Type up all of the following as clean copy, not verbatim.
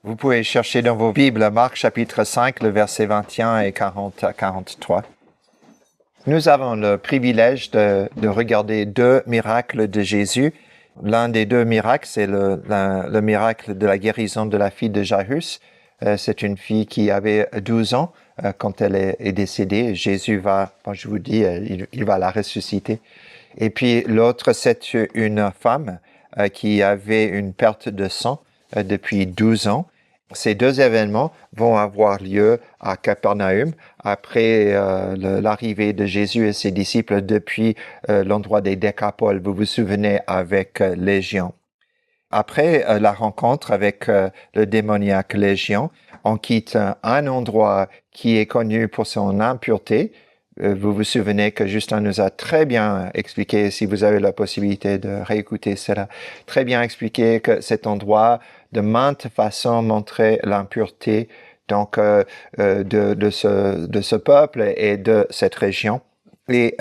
Vous pouvez chercher dans vos Bibles Marc chapitre 5, le verset 21 et 40 à 43. Nous avons le privilège de regarder deux miracles de Jésus. L'un des deux miracles, c'est le miracle de la guérison de la fille de Jairus. C'est une fille qui avait 12 ans quand elle est décédée. Jésus va, je vous dis, il va la ressusciter. Et puis l'autre, c'est une femme qui avait une perte de sang depuis 12 ans. Ces deux événements vont avoir lieu à Capernaum après l'arrivée de Jésus et ses disciples depuis l'endroit des Décapoles. Vous vous souvenez avec Légion. Après la rencontre avec le démoniaque Légion, on quitte un endroit qui est connu pour son impureté. Vous vous souvenez que Justin nous a très bien expliqué, si vous avez la possibilité de réécouter cela, très bien expliqué que cet endroit de maintes façons montrait l'impureté donc de ce peuple et de cette région. Et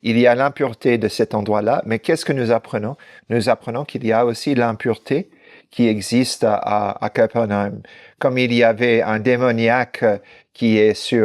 il y a l'impureté de cet endroit-là, mais qu'est-ce que nous apprenons? Nous apprenons qu'il y a aussi l'impureté qui existe à Capernaum. Comme il y avait un démoniaque qui est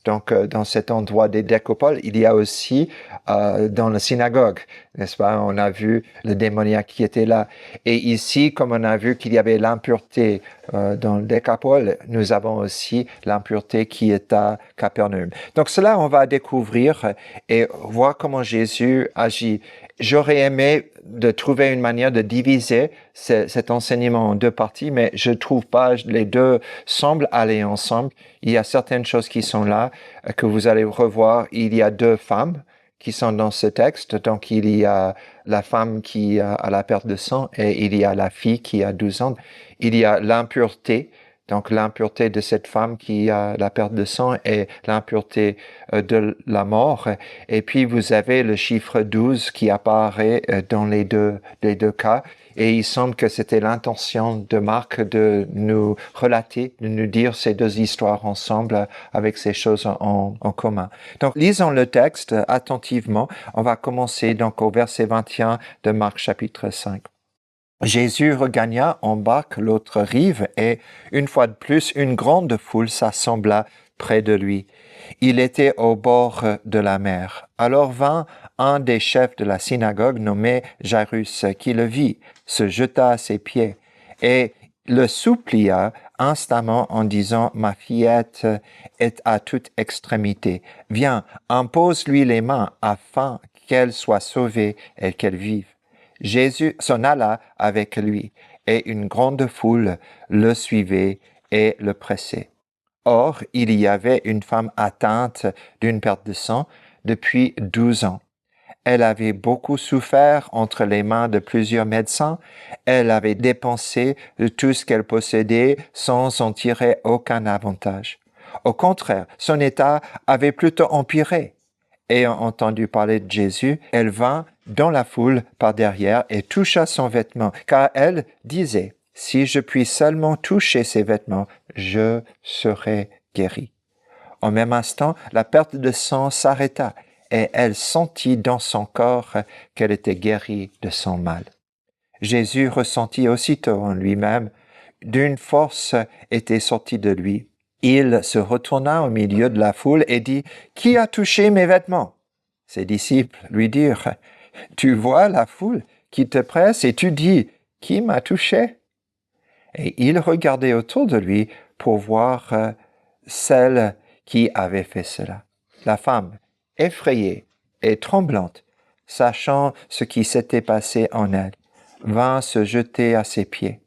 dans cet endroit des Décapoles, il y a aussi dans la synagogue, n'est-ce pas? On a vu le démoniaque qui était là. Et ici, comme on a vu qu'il y avait l'impureté dans le Décapole, nous avons aussi l'impureté qui est à Capernaum. Donc cela, on va découvrir et voir comment Jésus agit. J'aurais aimé de trouver une manière de diviser cet enseignement en deux parties, mais je trouve pas, les deux semblent aller ensemble. Il y a certaines choses qui sont là, que vous allez revoir. Il y a deux femmes qui sont dans ce texte. Donc, il y a la femme qui a la perte de sang et il y a la fille qui a 12 ans. Il y a l'impureté. Donc, l'impureté de cette femme qui a la perte de sang et l'impureté de la mort. Et puis, vous avez le chiffre 12 qui apparaît dans les deux cas. Et il semble que c'était l'intention de Marc de nous relater, de nous dire ces deux histoires ensemble avec ces choses en commun. Donc, lisons le texte attentivement. On va commencer donc au verset 21 de Marc chapitre 5. Jésus regagna en barque l'autre rive et, une fois de plus, une grande foule s'assembla près de lui. Il était au bord de la mer. Alors vint un des chefs de la synagogue nommé Jairus, qui le vit, se jeta à ses pieds et le supplia instamment en disant « Ma fillette est à toute extrémité. Viens, impose-lui les mains afin qu'elle soit sauvée et qu'elle vive. » Jésus s'en alla avec lui, et une grande foule le suivait et le pressait. Or, il y avait une femme atteinte d'une perte de sang depuis 12 ans. Elle avait beaucoup souffert entre les mains de plusieurs médecins. Elle avait dépensé tout ce qu'elle possédait sans en tirer aucun avantage. Au contraire, son état avait plutôt empiré. Ayant entendu parler de Jésus, elle vint dans la foule par derrière et toucha son vêtement, car elle disait, « Si je puis seulement toucher ses vêtements, je serai guérie. » Au même instant, la perte de sang s'arrêta et elle sentit dans son corps qu'elle était guérie de son mal. Jésus ressentit aussitôt en lui-même d'une force était sortie de lui. Il se retourna au milieu de la foule et dit, « Qui a touché mes vêtements ?» Ses disciples lui dirent, « Tu vois la foule qui te presse et tu dis, « Qui m'a touché ?» Et il regardait autour de lui pour voir celle qui avait fait cela. La femme, effrayée et tremblante, sachant ce qui s'était passé en elle, vint se jeter à ses pieds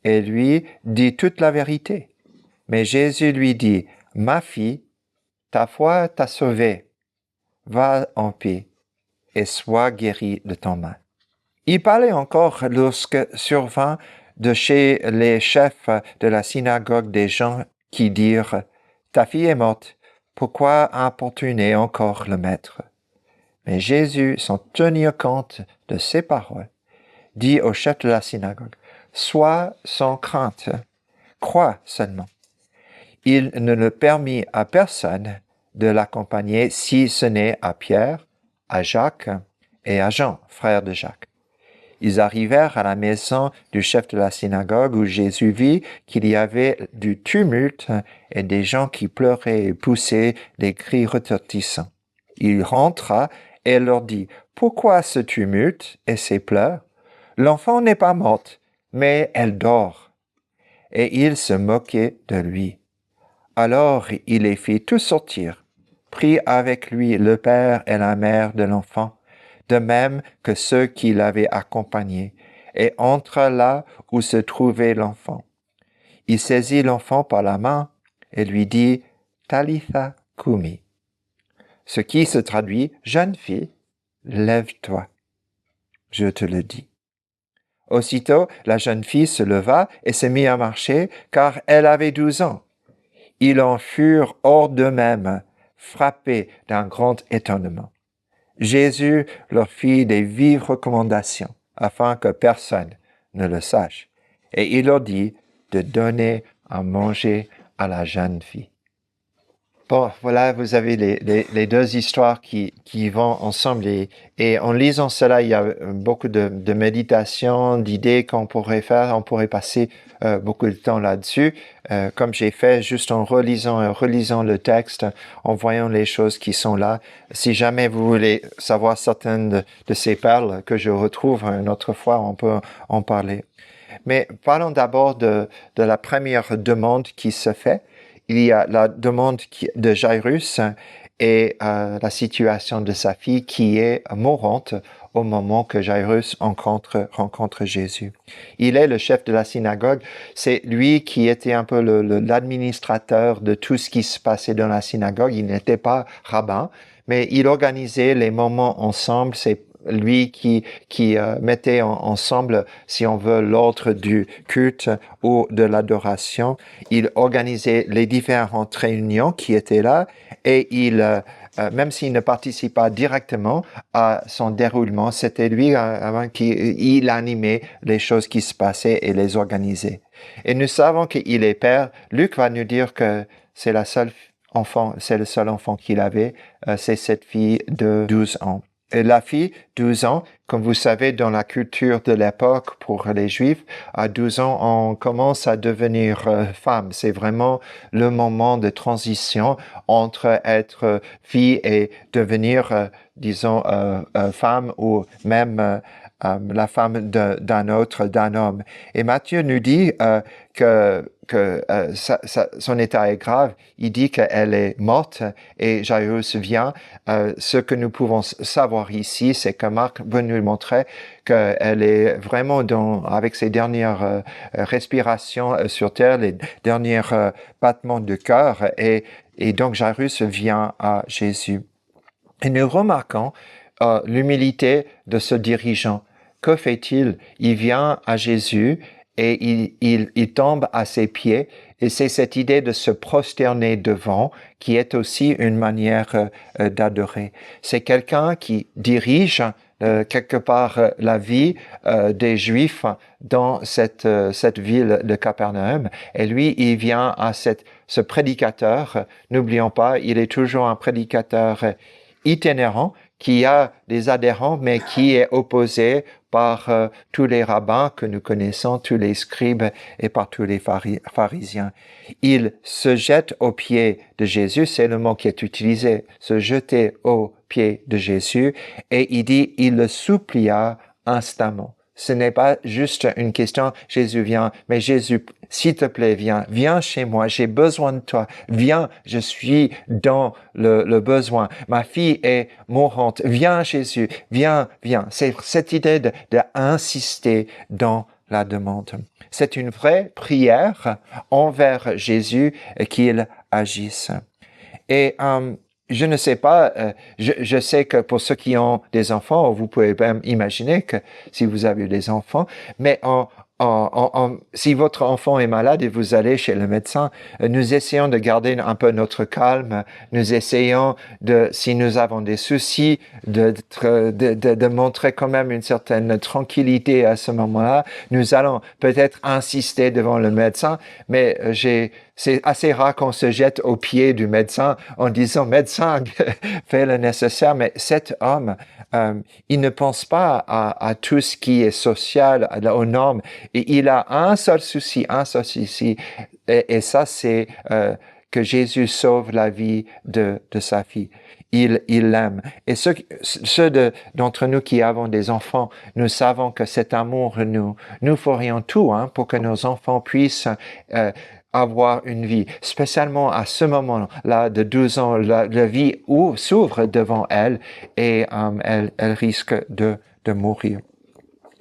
et lui dit toute la vérité. Mais Jésus lui dit, « Ma fille, ta foi t'a sauvée. Va en paix et sois guérie de ton mal. » Il parlait encore lorsque survint de chez les chefs de la synagogue des gens qui dirent, « Ta fille est morte, pourquoi importuner encore le maître ?» Mais Jésus, sans tenir compte de ces paroles, dit au chef de la synagogue, « Sois sans crainte, crois seulement. » Il ne le permit à personne de l'accompagner si ce n'est à Pierre, à Jacques et à Jean, frère de Jacques. Ils arrivèrent à la maison du chef de la synagogue où Jésus vit qu'il y avait du tumulte et des gens qui pleuraient et poussaient des cris retentissants. Il rentra et leur dit, « Pourquoi ce tumulte et ces pleurs? L'enfant n'est pas morte, mais elle dort. » Et ils se moquaient de lui. Alors il les fit tous sortir, prit avec lui le père et la mère de l'enfant, de même que ceux qui l'avaient accompagné, et entra là où se trouvait l'enfant. Il saisit l'enfant par la main et lui dit « Talitha cumi », ce qui se traduit « Jeune fille, lève-toi ». Je te le dis. Aussitôt, la jeune fille se leva et se mit à marcher, car elle avait 12 ans. Ils en furent hors d'eux-mêmes, frappés d'un grand étonnement. Jésus leur fit des vives recommandations, afin que personne ne le sache, et il leur dit de donner à manger à la jeune fille. Bon, voilà, vous avez les deux histoires qui vont ensemble et en lisant cela, il y a beaucoup de méditation, d'idées qu'on pourrait faire. On pourrait passer beaucoup de temps là-dessus, comme j'ai fait, juste en relisant le texte, en voyant les choses qui sont là. Si jamais vous voulez savoir certaines de ces perles que je retrouve une autre fois, on peut en parler. Mais parlons d'abord de la première demande qui se fait. Il y a la demande de Jairus et la situation de sa fille qui est mourante au moment que Jairus rencontre Jésus. Il est le chef de la synagogue. C'est lui qui était un peu l'administrateur de tout ce qui se passait dans la synagogue. Il n'était pas rabbin, mais il organisait les moments ensemble. C'est lui qui mettait ensemble, si on veut, l'ordre du culte ou de l'adoration. Il organisait les différentes réunions qui étaient là et même s'il ne participait pas directement à son déroulement, c'était lui qui animait les choses qui se passaient et les organisait. Et nous savons qu'il est père. Luc va nous dire que c'est le seul enfant qu'il avait, c'est cette fille de 12 ans. Et la fille, 12 ans, comme vous savez, dans la culture de l'époque pour les Juifs, à 12 ans, on commence à devenir femme. C'est vraiment le moment de transition entre être fille et devenir, femme ou même la femme d'un homme. Et Matthieu nous dit que son état est grave. Il dit qu'elle est morte et Jairus vient. Ce que nous pouvons savoir ici, c'est que Marc veut nous montrer qu'elle est vraiment avec ses dernières respirations sur terre, les derniers battements de cœur, et donc Jairus vient à Jésus. Et nous remarquons l'humilité de ce dirigeant. Que fait-il? Il vient à Jésus et il tombe à ses pieds. Et c'est cette idée de se prosterner devant qui est aussi une manière d'adorer. C'est quelqu'un qui dirige quelque part la vie des Juifs dans cette ville de Capernaum. Et lui, il vient à ce prédicateur. N'oublions pas, il est toujours un prédicateur itinérant qui a des adhérents, mais qui est opposé par tous les rabbins que nous connaissons, tous les scribes et par tous les pharisiens. Il se jette aux pieds de Jésus, c'est le mot qui est utilisé, se jeter aux pieds de Jésus, et il dit, il le supplia instamment. Ce n'est pas juste une question, Jésus vient, mais Jésus, s'il te plaît, viens chez moi, j'ai besoin de toi, viens, je suis dans le besoin, ma fille est mourante, viens Jésus, viens. C'est cette idée d'insister dans la demande. C'est une vraie prière envers Jésus qu'il agisse. Et je ne sais pas, je sais que pour ceux qui ont des enfants, vous pouvez même imaginer que si vous avez des enfants, mais si votre enfant est malade et vous allez chez le médecin, nous essayons de garder un peu notre calme. Nous essayons si nous avons des soucis, de montrer quand même une certaine tranquillité à ce moment-là. Nous allons peut-être insister devant le médecin, mais c'est assez rare qu'on se jette aux pieds du médecin en disant « Médecin, fais le nécessaire ». Mais cet homme, il ne pense pas à tout ce qui est social, aux normes. Et il a un seul souci. Et ça, c'est que Jésus sauve la vie de sa fille. Il l'aime. Et ceux d'entre nous qui avons des enfants, nous savons que cet amour, nous ferions tout pour que nos enfants puissent avoir une vie, spécialement à ce moment-là de 12 ans, la vie s'ouvre devant elle et elle risque de mourir.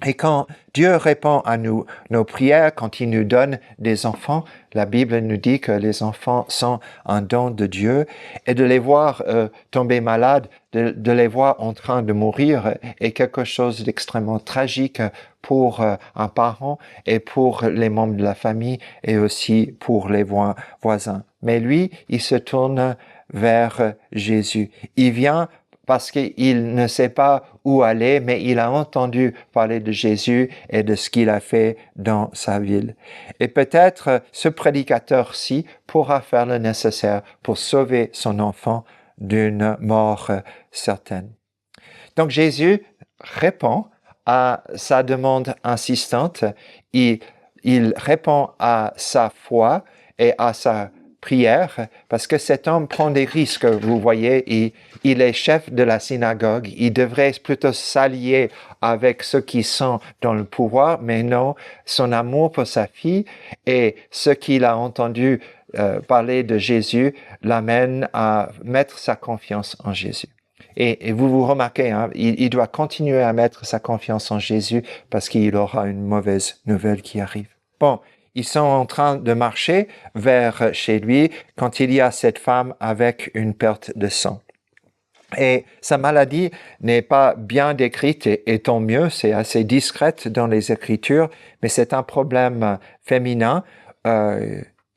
Et quand Dieu répond à nos prières, quand il nous donne des enfants, la Bible nous dit que les enfants sont un don de Dieu, et de les voir tomber malades, de les voir en train de mourir est quelque chose d'extrêmement tragique pour un parent et pour les membres de la famille et aussi pour les voisins. Mais lui, il se tourne vers Jésus. Il vient parce qu'il ne sait pas où aller, mais il a entendu parler de Jésus et de ce qu'il a fait dans sa ville. Et peut-être ce prédicateur-ci pourra faire le nécessaire pour sauver son enfant d'une mort certaine. Donc Jésus répond à sa demande insistante, il répond à sa foi et à sa prière, parce que cet homme prend des risques, vous voyez, il est chef de la synagogue, il devrait plutôt s'allier avec ceux qui sont dans le pouvoir, mais non, son amour pour sa fille et ce qu'il a entendu parler de Jésus l'amène à mettre sa confiance en Jésus. Et vous remarquez, il doit continuer à mettre sa confiance en Jésus parce qu'il aura une mauvaise nouvelle qui arrive. Bon, ils sont en train de marcher vers chez lui quand il y a cette femme avec une perte de sang. Et sa maladie n'est pas bien décrite et tant mieux, c'est assez discrète dans les Écritures, mais c'est un problème féminin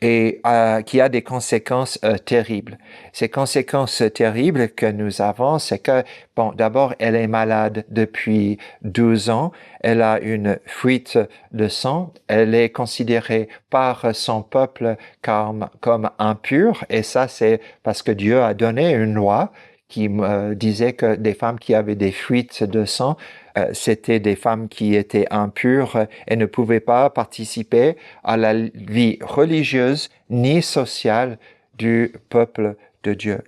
et qui a des conséquences terribles. Ces conséquences terribles que nous avons, c'est que, d'abord, elle est malade depuis 12 ans, elle a une fuite de sang, elle est considérée par son peuple comme impure, et ça, c'est parce que Dieu a donné une loi qui disait que des femmes qui avaient des fuites de sang, c'était des femmes qui étaient impures et ne pouvaient pas participer à la vie religieuse ni sociale du peuple de Dieu.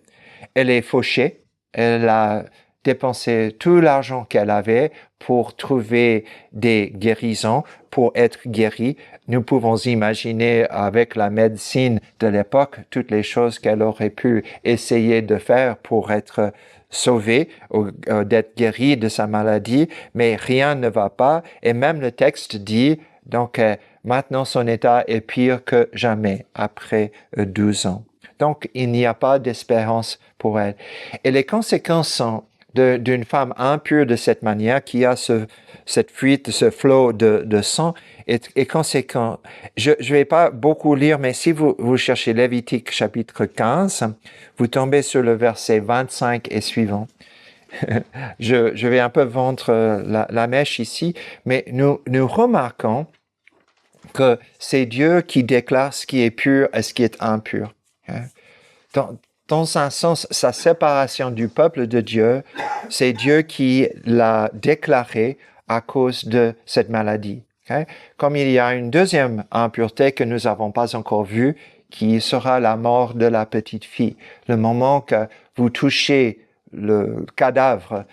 Elle est fauchée, elle a dépensé tout l'argent qu'elle avait pour trouver des guérisons, pour être guérie. Nous pouvons imaginer avec la médecine de l'époque toutes les choses qu'elle aurait pu essayer de faire pour être sauvée ou d'être guérie de sa maladie, mais rien ne va pas. Et même le texte dit, donc maintenant son état est pire que jamais après 12 ans. Donc il n'y a pas d'espérance pour elle. Et les conséquences sont d'une femme impure de cette manière, qui a cette fuite, ce flot de sang, est conséquent. Je vais pas beaucoup lire, mais si vous cherchez Lévitique chapitre 15, vous tombez sur le verset 25 et suivant. Je vais un peu vendre la mèche ici, mais nous remarquons que c'est Dieu qui déclare ce qui est pur et ce qui est impur. Dans un sens, sa séparation du peuple de Dieu, c'est Dieu qui l'a déclaré à cause de cette maladie. Okay? Comme il y a une deuxième impureté que nous n'avons pas encore vue, qui sera la mort de la petite fille. Le moment que vous touchez le cadavre,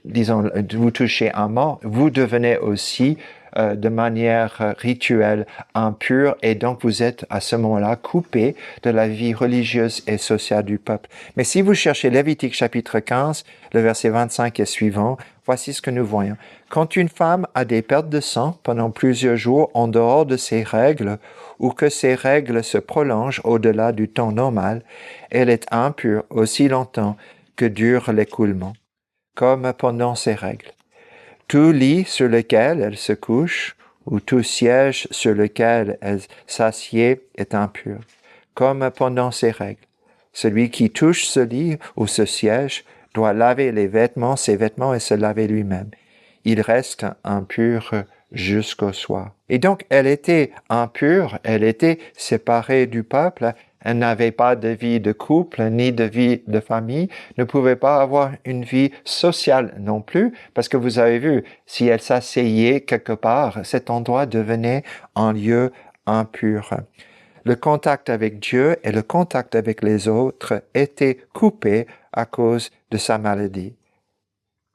vous touchez un mort, vous devenez aussi de manière rituelle impure, et donc vous êtes à ce moment-là coupé de la vie religieuse et sociale du peuple. Mais si vous cherchez Lévitique chapitre 15, le verset 25 et suivant, voici ce que nous voyons. Quand une femme a des pertes de sang pendant plusieurs jours en dehors de ses règles, ou que ces règles se prolongent au-delà du temps normal, elle est impure aussi longtemps que dure l'écoulement, comme pendant ses règles. Tout lit sur lequel elle se couche, ou tout siège sur lequel elle s'assied est impur, comme pendant ces règles. Celui qui touche ce lit ou ce siège doit laver ses vêtements et se laver lui-même. Il reste impur jusqu'au soir. Et donc, elle était impure, elle était séparée du peuple, elle n'avait pas de vie de couple, ni de vie de famille, ne pouvait pas avoir une vie sociale non plus, parce que vous avez vu, si elle s'asseyait quelque part, cet endroit devenait un lieu impur. Le contact avec Dieu et le contact avec les autres étaient coupés à cause de sa maladie.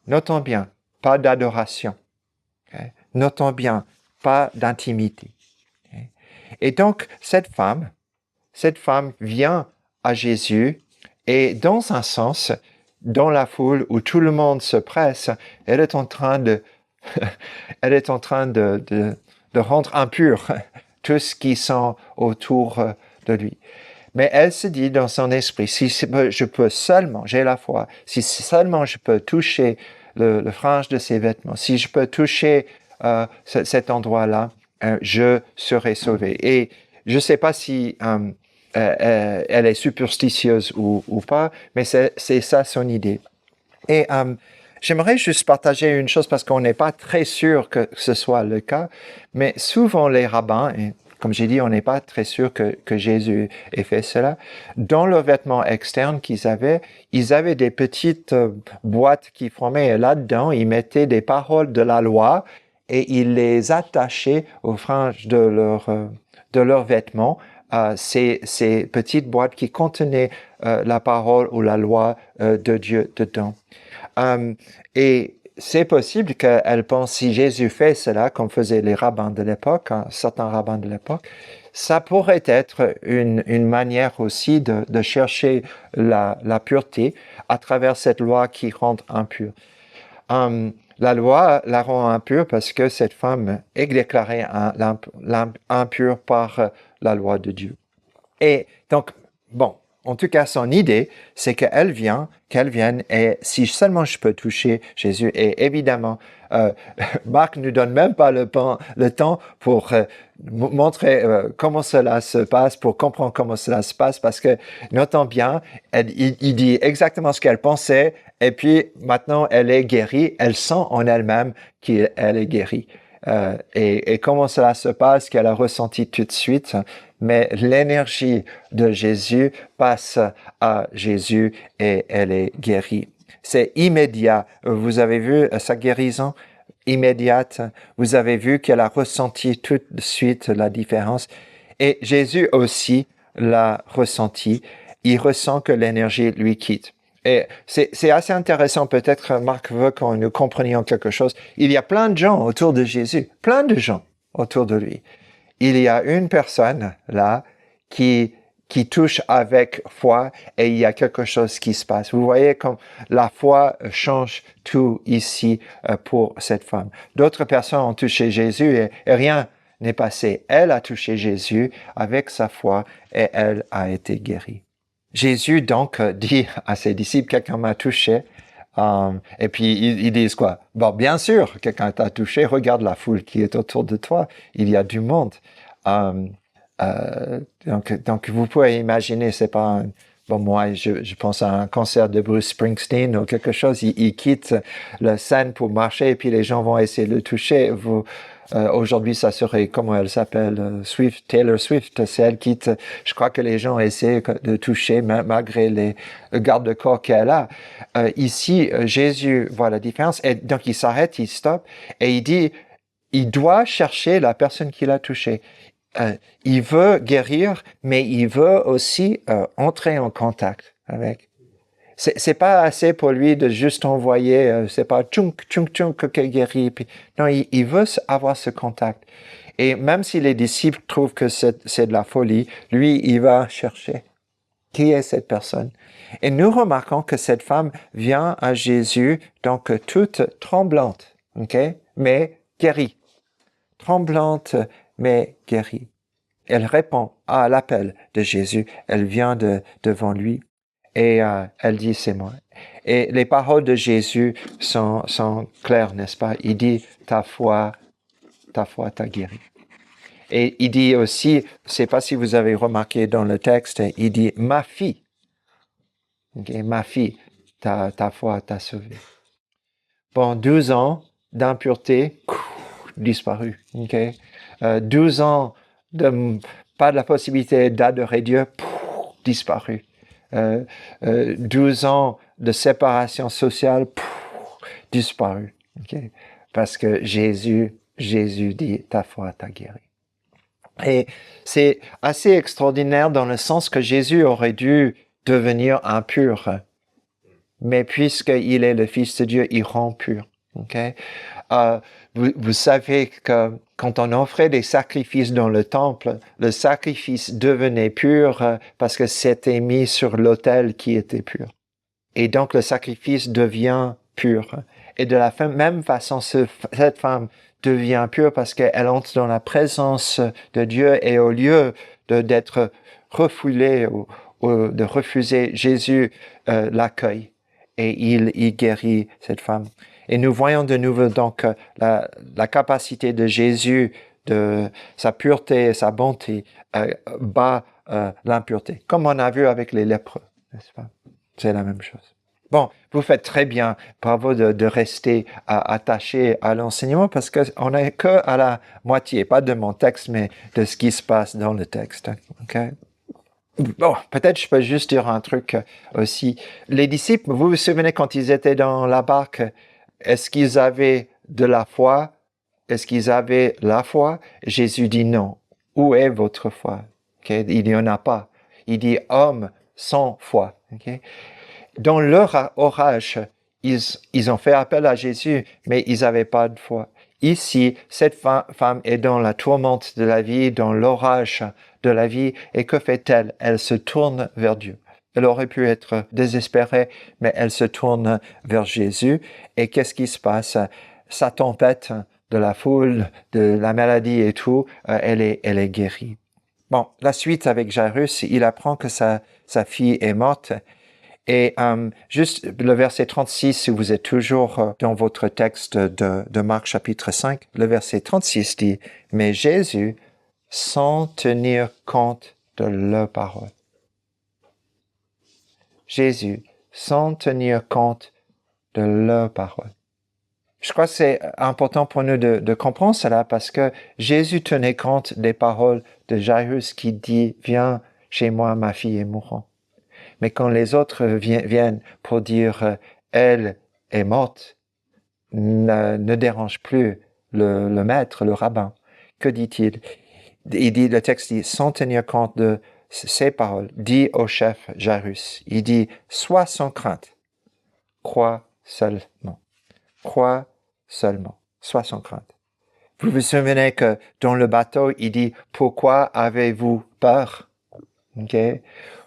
Notons bien, pas d'adoration. Okay? Notons bien, pas d'intimité. Okay? Et donc, cette femme vient à Jésus et dans un sens, dans la foule où tout le monde se presse, elle est en train de rendre impur tout ce qui sont autour de lui. Mais elle se dit dans son esprit, si je peux seulement, j'ai la foi, si seulement je peux toucher le frange de ses vêtements, si je peux toucher cet endroit-là, je serai sauvé. Et je ne sais pas si elle est superstitieuse ou pas, mais c'est ça son idée. Et j'aimerais juste partager une chose parce qu'on n'est pas très sûr que ce soit le cas, mais souvent les rabbins, et comme j'ai dit, on n'est pas très sûr que Jésus ait fait cela, dans leurs vêtements externes qu'ils avaient, ils avaient des petites boîtes qui formaient, et là-dedans, ils mettaient des paroles de la loi et ils les attachaient aux franges de leurs vêtements, ces petites boîtes qui contenaient la parole ou la loi de Dieu dedans. Et c'est possible qu'elle pense, si Jésus fait cela, comme faisaient les rabbins de l'époque, certains rabbins de l'époque, ça pourrait être une manière aussi de chercher la pureté à travers cette loi qui rend impure. La loi la rend impure parce que cette femme est déclarée impure par la loi de Dieu. Et donc, bon, en tout cas, son idée, c'est qu'elle vienne, et si seulement je peux toucher Jésus, et évidemment, Marc ne nous donne même pas le temps pour montrer comment cela se passe, pour comprendre comment cela se passe, parce que, notons bien, il dit exactement ce qu'elle pensait, et puis maintenant, elle est guérie, elle sent en elle-même qu'elle est guérie. Et comment cela se passe, qu'elle a ressenti tout de suite, mais l'énergie de Jésus passe à Jésus et elle est guérie. C'est immédiat. Vous avez vu sa guérison immédiate. Vous avez vu qu'elle a ressenti tout de suite la différence. Et Jésus aussi l'a ressenti. Il ressent que l'énergie lui quitte. Et c'est assez intéressant, peut-être Marc veut que nous comprenions quelque chose. Il y a plein de gens autour de Jésus, plein de gens autour de lui. Il y a une personne là qui touche avec foi et il y a quelque chose qui se passe. Vous voyez comme la foi change tout ici pour cette femme. D'autres personnes ont touché Jésus et rien n'est passé. Elle a touché Jésus avec sa foi et elle a été guérie. Jésus donc dit à ses disciples, quelqu'un m'a touché. Et puis ils disent quoi? Bon, bien sûr, quelqu'un t'a touché. Regarde la foule qui est autour de toi. Il y a du monde. Donc vous pouvez imaginer, c'est pas bon, moi je pense à un concert de Bruce Springsteen ou quelque chose. Il quitte la scène pour marcher et puis les gens vont essayer de le toucher. Aujourd'hui, ça serait, comment elle s'appelle, Taylor Swift, c'est elle quitte. Je crois que les gens essaient de toucher malgré les garde-corps qu'elle a. Ici, Jésus voit la différence et donc il s'arrête, il stoppe et il dit, il doit chercher la personne qui l'a touché. Il veut guérir, mais il veut aussi entrer en contact avec. C'est pas assez pour lui de juste envoyer, c'est pas tchunk que guérit. Puis, non, il veut avoir ce contact. Et même si les disciples trouvent que c'est de la folie, lui, il va chercher. Qui est cette personne? Et nous remarquons que cette femme vient à Jésus, donc toute tremblante, ok, mais guérie. Tremblante, mais guérie. Elle répond à l'appel de Jésus. Elle vient devant lui. Et elle dit, c'est moi. Et les paroles de Jésus sont claires, n'est-ce pas? Il dit, ta foi ta foi t'a guéri. Et il dit aussi, je ne sais pas si vous avez remarqué dans le texte, il dit « ma fille ». Okay, ma fille, ta foi t'a sauvé. Bon, 12 ans d'impureté, disparu. Okay? 12 ans de pas de la possibilité d'adorer Dieu, disparu. 12 ans de séparation sociale, disparu. Okay? Parce que Jésus dit, ta foi t'a guéri. Et c'est assez extraordinaire dans le sens que Jésus aurait dû devenir impur. Mais puisqu'il est le Fils de Dieu, il rend pur. Okay? Vous savez que quand on offrait des sacrifices dans le temple, le sacrifice devenait pur parce que c'était mis sur l'autel qui était pur. Et donc le sacrifice devient pur. Et de la même façon, cette femme devient pure parce qu'elle entre dans la présence de Dieu et au lieu d'être refoulée ou de refuser, Jésus l'accueille et il guérit cette femme. Et nous voyons de nouveau donc la capacité de Jésus, de sa pureté et sa bonté bat l'impureté, comme on a vu avec les lépreux, n'est-ce pas? C'est la même chose. Bon, vous faites très bien, bravo de rester attaché à l'enseignement parce qu'on n'est que à la moitié, pas de mon texte, mais de ce qui se passe dans le texte. Okay? Bon, peut-être je peux juste dire un truc aussi. Les disciples, vous vous souvenez quand ils étaient dans la barque, est-ce qu'ils avaient de la foi? Est-ce qu'ils avaient la foi? Jésus dit non. Où est votre foi? Okay? Il n'y en a pas. Il dit homme sans foi. Okay? Dans leur orage, ils ont fait appel à Jésus, mais ils n'avaient pas de foi. Ici, cette femme est dans la tourmente de la vie, dans l'orage de la vie, et que fait-elle? Elle se tourne vers Dieu. Elle aurait pu être désespérée, mais elle se tourne vers Jésus. Et qu'est-ce qui se passe? Sa tempête de la foule, de la maladie et tout, elle est guérie. Bon, la suite avec Jairus, il apprend que sa fille est morte. Et juste le verset 36, si vous êtes toujours dans votre texte de Marc chapitre 5, le verset 36 dit « Mais Jésus, sans tenir compte de leurs paroles. » Jésus, sans tenir compte de leurs paroles. Je crois que c'est important pour nous de comprendre cela parce que Jésus tenait compte des paroles de Jairus qui dit « Viens chez moi, ma fille est mourante. » Mais quand les autres viennent pour dire « elle est morte », ne dérange plus le maître, le rabbin. Que dit-il? Il dit, le texte dit, sans tenir compte de ces paroles, dit au chef Jairus, il dit « Sois sans crainte, crois seulement. Crois seulement, sois sans crainte. » Vous vous souvenez que dans le bateau, il dit « Pourquoi avez-vous peur ?» Okay?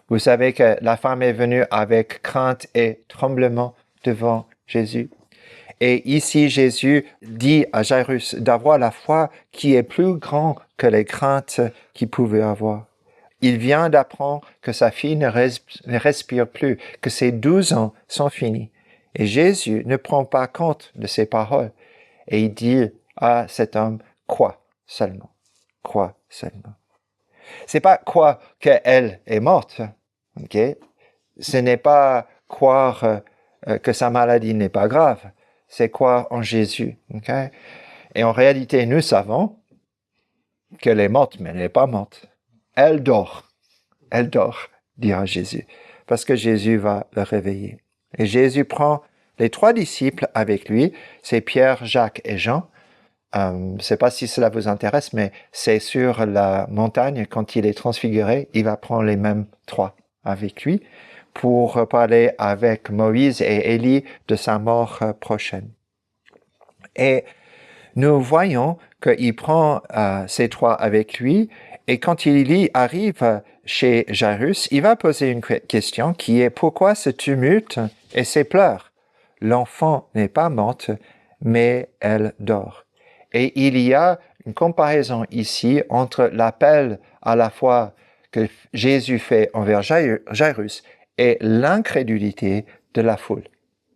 Vous savez que la femme est venue avec crainte et tremblement devant Jésus. Et ici, Jésus dit à Jairus d'avoir la foi qui est plus grande que les craintes qu'il pouvait avoir. Il vient d'apprendre que sa fille ne respire plus, que ses 12 ans sont finis. Et Jésus ne prend pas compte de ces paroles. Et il dit à cet homme, crois seulement, crois seulement. C'est pas croire qu'elle est morte, ok? Ce n'est pas croire que sa maladie n'est pas grave, c'est croire en Jésus, ok? Et en réalité, nous savons qu'elle est morte, mais elle n'est pas morte. Elle dort, dira Jésus, parce que Jésus va le réveiller. Et Jésus prend les 3 disciples avec lui, c'est Pierre, Jacques et Jean. Je ne sais pas si cela vous intéresse, mais c'est sur la montagne, quand il est transfiguré, il va prendre les mêmes 3 avec lui pour parler avec Moïse et Élie de sa mort prochaine. Et nous voyons qu'il prend ces 3 avec lui, et quand il arrive chez Jairus, il va poser une question qui est « Pourquoi ce tumulte et ces pleurs? L'enfant n'est pas morte, mais elle dort. » Et il y a une comparaison ici entre l'appel à la foi que Jésus fait envers Jairus et l'incrédulité de la foule.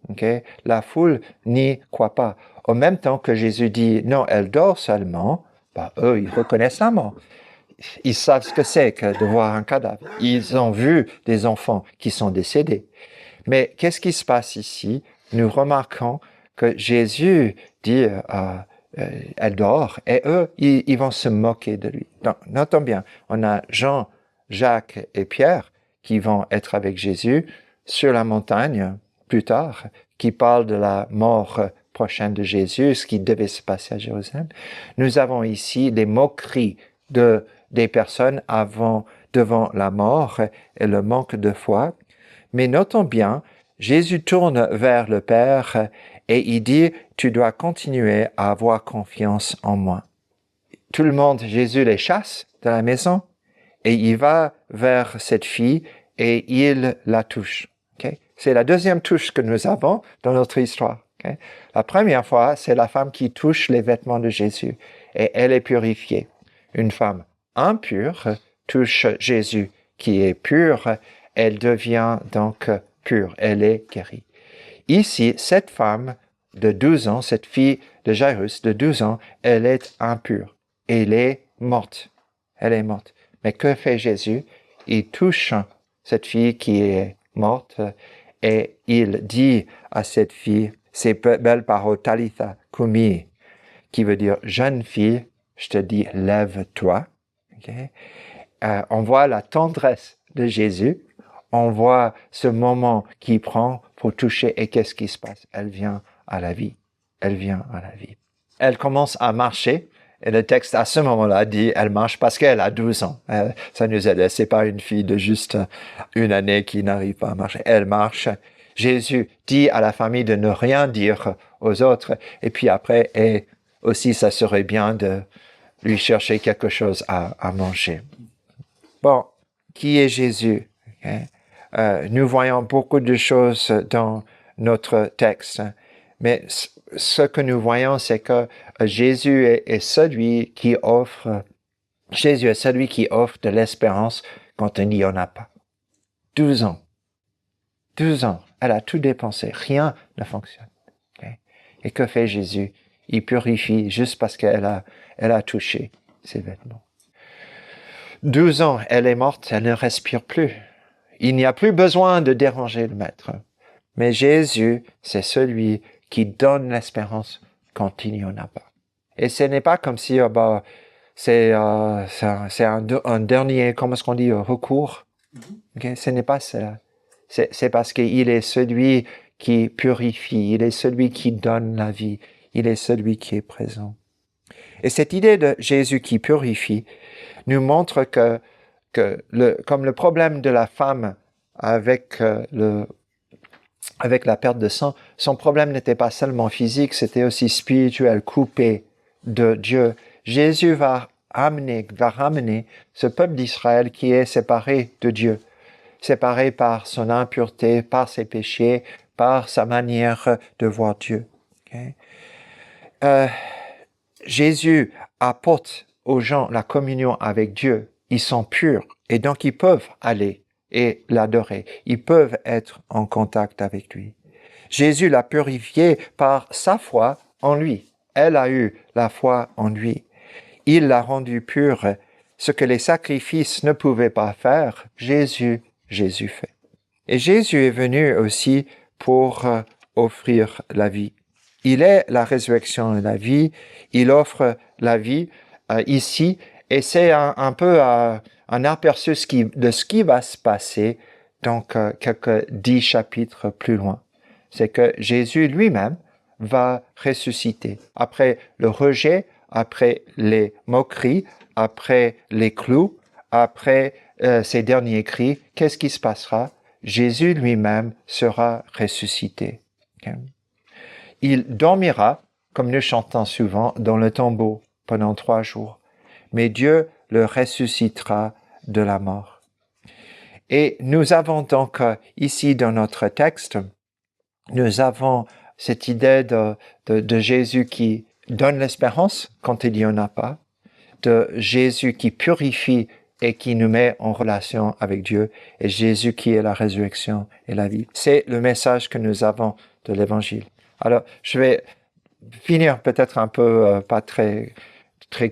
Okay? La foule n'y croit pas. En même temps que Jésus dit, non, elle dort seulement, eux, ils reconnaissent la mort. Ils savent ce que c'est que de voir un cadavre. Ils ont vu des enfants qui sont décédés. Mais qu'est-ce qui se passe ici? Nous remarquons que Jésus dit, elle dort, et eux, ils vont se moquer de lui. Donc, notons bien, on a Jean, Jacques et Pierre qui vont être avec Jésus sur la montagne plus tard, qui parlent de la mort prochaine de Jésus, ce qui devait se passer à Jérusalem. Nous avons ici des moqueries des personnes devant la mort et le manque de foi. Mais notons bien, Jésus tourne vers le Père et il dit, tu dois continuer à avoir confiance en moi. Tout le monde, Jésus les chasse de la maison et il va vers cette fille et il la touche. Okay? C'est la deuxième touche que nous avons dans notre histoire. Okay? La première fois, c'est la femme qui touche les vêtements de Jésus et elle est purifiée. Une femme impure touche Jésus qui est pur, elle devient donc pure, elle est guérie. Ici, cette femme de 12 ans, cette fille de Jairus de 12 ans, elle est impure. Elle est morte. Elle est morte. Mais que fait Jésus? Il touche cette fille qui est morte et il dit à cette fille ces belles paroles, Talitha Kumi, qui veut dire jeune fille, je te dis, lève-toi. Okay? On voit la tendresse de Jésus. On voit ce moment qu'il prend pour toucher et qu'est-ce qui se passe? Elle vient à la vie. Elle vient à la vie. Elle commence à marcher et le texte à ce moment-là dit elle marche parce qu'elle a 12 ans. Ça nous aide. C'est pas une fille de juste une année qui n'arrive pas à marcher. Elle marche. Jésus dit à la famille de ne rien dire aux autres et puis après, et aussi ça serait bien de lui chercher quelque chose à manger. Bon, qui est Jésus? Okay? Nous voyons beaucoup de choses dans notre texte, mais ce que nous voyons, c'est que Jésus est celui qui offre de l'espérance quand il n'y en a pas. 12 ans. 12 ans. Elle a tout dépensé. Rien ne fonctionne. Okay? Et que fait Jésus? Il purifie juste parce qu'elle a touché ses vêtements. 12 ans, elle est morte, elle ne respire plus. Il n'y a plus besoin de déranger le maître. Mais Jésus, c'est celui qui donne l'espérance quand il n'y en a pas. Et ce n'est pas comme si c'est un dernier, comment est-ce qu'on dit, recours. Okay? Ce n'est pas cela. C'est parce qu'il est celui qui purifie, il est celui qui donne la vie, il est celui qui est présent. Et cette idée de Jésus qui purifie nous montre que comme le problème de la femme avec la perte de sang, son problème n'était pas seulement physique, c'était aussi spirituel, coupé de Dieu. Jésus va ramener ce peuple d'Israël qui est séparé de Dieu, séparé par son impureté, par ses péchés, par sa manière de voir Dieu. Okay? Jésus apporte aux gens la communion avec Dieu. Ils sont purs et donc ils peuvent aller et l'adorer. Ils peuvent être en contact avec lui. Jésus l'a purifié par sa foi en lui. Elle a eu la foi en lui. Il l'a rendu pure. Ce que les sacrifices ne pouvaient pas faire, Jésus fait. Et Jésus est venu aussi pour offrir la vie. Il est la résurrection et la vie. Il offre la vie ici. Et c'est un peu un aperçu de ce qui va se passer donc quelques 10 chapitres plus loin. C'est que Jésus lui-même va ressusciter. Après le rejet, après les moqueries, après les clous, après ces derniers cris, qu'est-ce qui se passera? Jésus lui-même sera ressuscité. Okay? Il dormira, comme nous chantons souvent, dans le tombeau pendant 3 jours. Mais Dieu le ressuscitera de la mort. Et nous avons donc ici dans notre texte, nous avons cette idée de Jésus qui donne l'espérance quand il n'y en a pas, de Jésus qui purifie et qui nous met en relation avec Dieu, et Jésus qui est la résurrection et la vie. C'est le message que nous avons de l'Évangile. Alors, je vais finir peut-être un peu pas très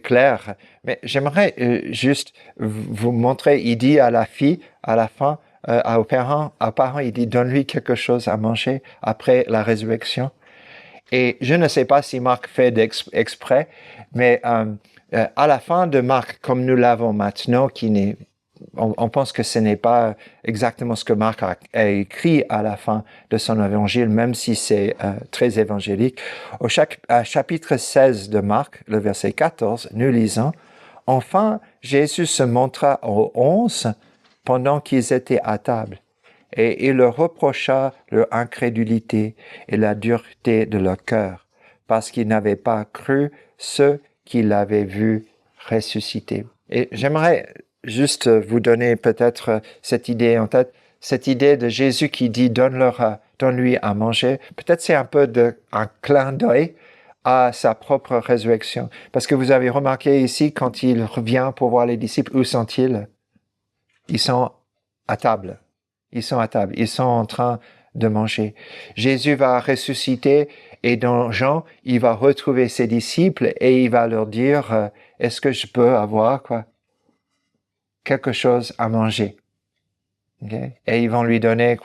clair, mais j'aimerais juste vous montrer. Il dit à la fille, à la fin, aux parents, il dit, donne-lui quelque chose à manger après la résurrection. Et je ne sais pas si Marc fait exprès, mais à la fin de Marc, comme nous l'avons maintenant, on pense que ce n'est pas exactement ce que Marc a écrit à la fin de son évangile, même si c'est très évangélique. Au chapitre 16 de Marc, le verset 14, nous lisons, « Enfin, Jésus se montra aux 11 pendant qu'ils étaient à table, et il leur reprocha leur incrédulité et la dureté de leur cœur, parce qu'ils n'avaient pas cru ceux qu'il avait vus ressusciter. » Et j'aimerais juste vous donner peut-être cette idée en tête, cette idée de Jésus qui dit donne-lui à manger. Peut-être c'est un peu un clin d'œil à sa propre résurrection. Parce que vous avez remarqué ici, quand il revient pour voir les disciples, où sont-ils? Ils sont à table. Ils sont à table. Ils sont en train de manger. Jésus va ressusciter et dans Jean, il va retrouver ses disciples et il va leur dire, est-ce que je peux avoir quelque chose à manger? Okay? Et ils vont lui donner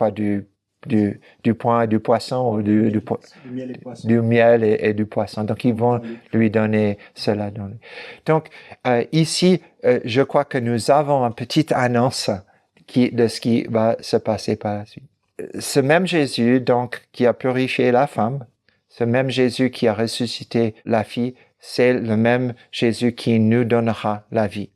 du pain et du poisson, ou du miel et du poisson. Donc, ils vont lui donner cela. Donc, ici, je crois que nous avons une petite annonce de ce qui va se passer par la suite. Ce même Jésus, donc, qui a purifié la femme, ce même Jésus qui a ressuscité la fille, c'est le même Jésus qui nous donnera la vie.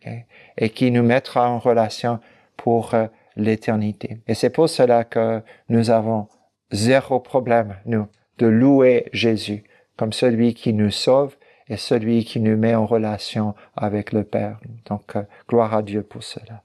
Okay? Et qui nous mettra en relation pour l'éternité. Et c'est pour cela que nous avons zéro problème, nous, de louer Jésus comme celui qui nous sauve et celui qui nous met en relation avec le Père. Donc, gloire à Dieu pour cela.